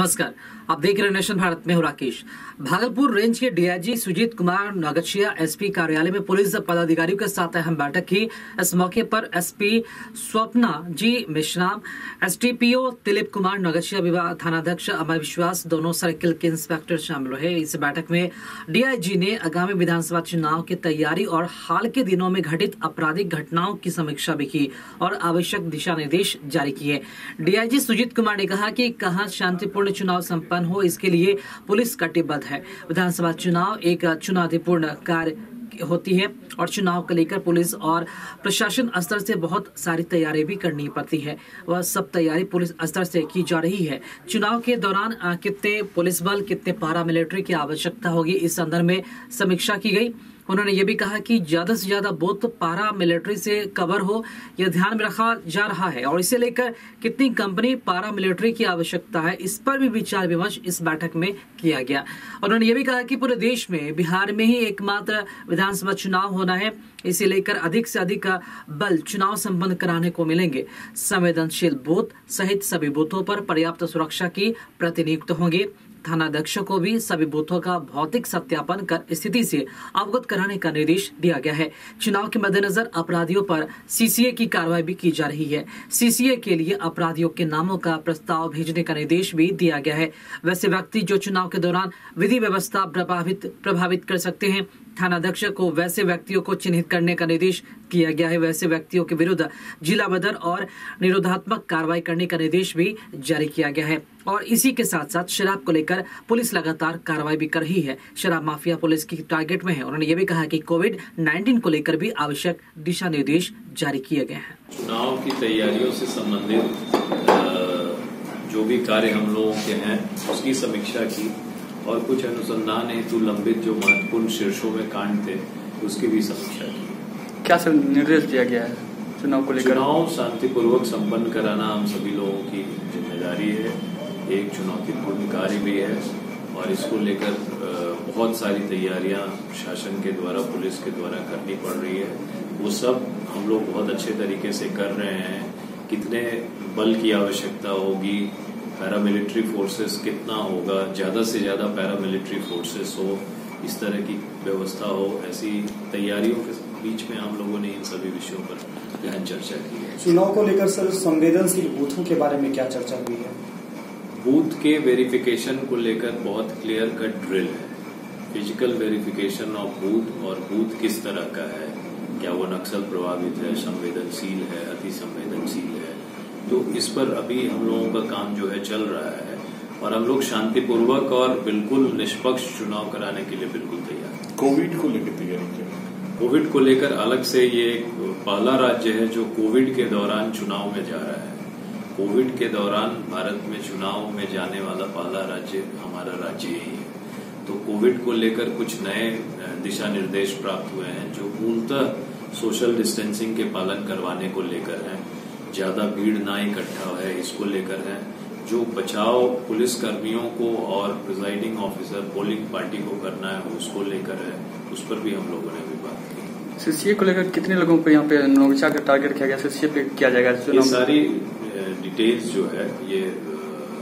नमस्कार, आप देख रहे हैं नेशन भारत में हूं राकेश। भागलपुर रेंज के डीआईजी सुजीत कुमार नगछिया एसपी कार्यालय में पुलिस पदाधिकारियों के साथ अहम बैठक की। इस मौके पर एसपी स्वप्ना जी मिश्राम, एसडीपीओ दिलीप कुमार नगछिया, विभाग थानाध्यक्ष अमर विश्वास, दोनों सर्किल के इंस्पेक्टर शामिल रहे। इस बैठक में डीआईजी ने आगामी विधानसभा चुनाव की तैयारी और हाल के दिनों में घटित आपराधिक घटनाओं की समीक्षा भी की और आवश्यक दिशा निर्देश जारी किए। डीआईजी सुजीत कुमार ने कहा कि कहां शांतिपूर्ण चुनाव संपन्न हो, इसके लिए पुलिस कटिबद्ध है। विधानसभा चुनाव एक चुनौतीपूर्ण कार्य होती है और चुनाव को लेकर पुलिस और प्रशासन स्तर से बहुत सारी तैयारी भी करनी पड़ती है। वह सब तैयारी पुलिस स्तर से की जा रही है। चुनाव के दौरान कितने पुलिस बल, कितने पारा मिलिट्री की आवश्यकता होगी, इस संदर्भ में समीक्षा की गई। उन्होंने ये भी कहा कि ज्यादा से ज्यादा बूथ पारा मिलिट्री से कवर हो, यह ध्यान में रखा जा रहा है और इसे लेकर कितनी कंपनी पारा मिलिट्री की आवश्यकता है, इस पर भी विचार विमर्श इस बैठक में किया गया। उन्होंने ये भी कहा कि पूरे देश में बिहार में ही एकमात्र विधानसभा चुनाव होना है, इसे लेकर अधिक से अधिक बल चुनाव संपन्न कराने को मिलेंगे। संवेदनशील बूथ सहित सभी बूथों पर पर्याप्त सुरक्षा की प्रतिनियुक्त होंगे। थानाध्यक्षों को भी सभी बूथों का भौतिक सत्यापन कर स्थिति से अवगत कराने का निर्देश दिया गया है। चुनाव के मद्देनजर अपराधियों पर सीसीए की कार्रवाई भी की जा रही है। सीसीए के लिए अपराधियों के नामों का प्रस्ताव भेजने का निर्देश भी दिया गया है। वैसे व्यक्ति जो चुनाव के दौरान विधि व्यवस्था प्रभावित कर सकते हैं, थानाध्यक्ष को वैसे व्यक्तियों को चिन्हित करने का निर्देश दिया गया है। वैसे व्यक्तियों के विरुद्ध जिला बदर और निरोधात्मक कार्रवाई करने का निर्देश भी जारी किया गया है। और इसी के साथ साथ शराब को लेकर पुलिस लगातार कार्रवाई भी कर रही है। शराब माफिया पुलिस की टारगेट में है। उन्होंने ये भी कहा कि कोविड-19 को लेकर भी आवश्यक दिशा निर्देश जारी किए गए हैं। चुनाव की तैयारियों से संबंधित जो भी कार्य हम लोगों के हैं उसकी समीक्षा की और कुछ अनुसंधान हेतु लंबित जो महत्वपूर्ण शीर्षों में कांड थे उसकी भी समीक्षा की। क्या सर निर्देश दिया गया है चुनाव को लेकर? चुनाव शांतिपूर्वक संपन्न कराना हम सभी लोगों की जिम्मेदारी है, एक चुनौतीपूर्ण कार्य भी है और इसको लेकर बहुत सारी तैयारियां शासन के द्वारा, पुलिस के द्वारा करनी पड़ रही है। वो सब हम लोग बहुत अच्छे तरीके से कर रहे हैं। कितने बल की आवश्यकता होगी, पैरामिलिट्री फोर्सेस कितना होगा, ज्यादा से ज्यादा पैरामिलिट्री फोर्सेस हो, इस तरह की व्यवस्था हो, ऐसी तैयारियों के बीच में हम लोगों ने इन सभी विषयों पर गहन चर्चा की है। चुनाव को लेकर सर संवेदनशील बूथों के बारे में क्या चर्चा हुई है? बूथ के वेरिफिकेशन को लेकर बहुत क्लियर कट ड्रिल है। फिजिकल वेरिफिकेशन ऑफ बूथ और बूथ किस तरह का है, क्या वो नक्सल प्रभावित है, संवेदनशील है, अति संवेदनशील है, तो इस पर अभी हम लोगों का काम जो है चल रहा है और हम लोग शांतिपूर्वक और बिल्कुल निष्पक्ष चुनाव कराने के लिए बिल्कुल तैयार हैं। कोविड को लेकर तैयारी क्या? कोविड को लेकर अलग से ये एक पहला राज्य है जो कोविड के दौरान चुनाव में जा रहा है। कोविड के दौरान भारत में चुनाव में जाने वाला पहला राज्य हमारा राज्य ही है। तो कोविड को लेकर कुछ नए दिशा निर्देश प्राप्त हुए हैं जो मूलतः सोशल डिस्टेंसिंग के पालन करवाने को लेकर हैं, ज्यादा भीड़ ना इकट्ठा है इसको लेकर है, जो बचाव पुलिस कर्मियों को और प्रिजाइडिंग ऑफिसर पोलिंग पार्टी को करना है उसको लेकर है, उस पर भी हम लोगों ने भी बात की। सीसीए को लेकर कितने लोगों पे यहाँ पे नौगछिया का टारगेट किया गया, सीसीए पे किया जाएगा? ये सारी डिटेल्स जो है ये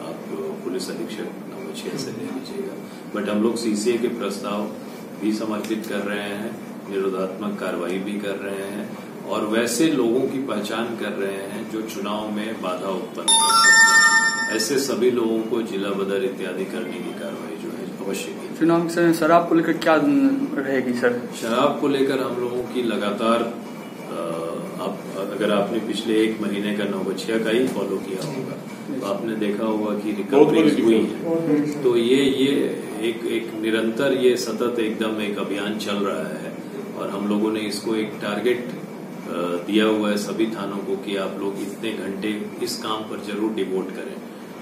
आप पुलिस अधीक्षक नौगछिया से ले लीजिएगा, बट हम लोग सीसीए के प्रस्ताव भी समर्पित कर रहे हैं, निरोधात्मक कार्रवाई भी कर रहे हैं और वैसे लोगों की पहचान कर रहे हैं जो चुनाव में बाधा उत्पन्न कर सकते हैं। ऐसे सभी लोगों को जिला बदर इत्यादि करने की कार्रवाई जो है अवश्य की। चुनाव में शराब को लेकर क्या रहेगी सर? शराब को लेकर हम लोगों की लगातार अगर आपने पिछले 1 महीने का नौगछिया का ही फॉलो किया होगा तो आपने देखा होगा कि रिकवरी हुई है। तो ये एक निरंतर ये सतत एकदम एक अभियान चल रहा है और हम लोगों ने इसको एक टारगेट दिया हुआ है सभी थानों को कि आप लोग इतने घंटे इस काम पर जरूर डिवोट करें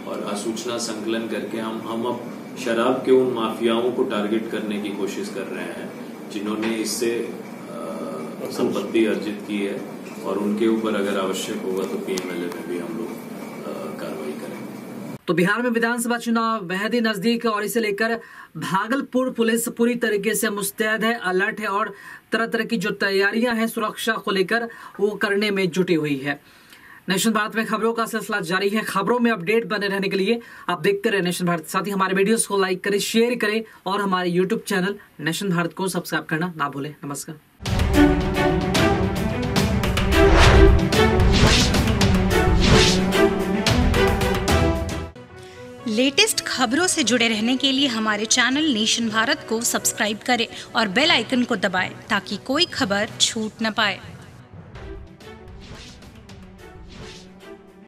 और सूचना संकलन करके हम अब शराब के उन माफियाओं को टारगेट करने की कोशिश कर रहे हैं जिन्होंने इससे संपत्ति अर्जित की है और उनके ऊपर अगर आवश्यक होगा तो पीएमएलए में भी हम लोग कार्रवाई करेंगे। तो बिहार में विधानसभा चुनाव बेहद ही नजदीक है और इसे लेकर भागलपुर पुलिस पूरी तरीके से मुस्तैद है, अलर्ट है और तरह तरह की जो तैयारियां हैं सुरक्षा को लेकर वो करने में जुटी हुई है। नेशन भारत में खबरों का सिलसिला जारी है। खबरों में अपडेट बने रहने के लिए आप देखते रहे नेशन भारत। साथ ही हमारे वीडियोस को लाइक करें, शेयर करें और हमारे यूट्यूब चैनल नेशन भारत को सब्सक्राइब करना ना भूलें। नमस्कार। लेटेस्ट खबरों से जुड़े रहने के लिए हमारे चैनल नेशन भारत को सब्सक्राइब करें और बेल आइकन को दबाएं ताकि कोई खबर छूट न पाए।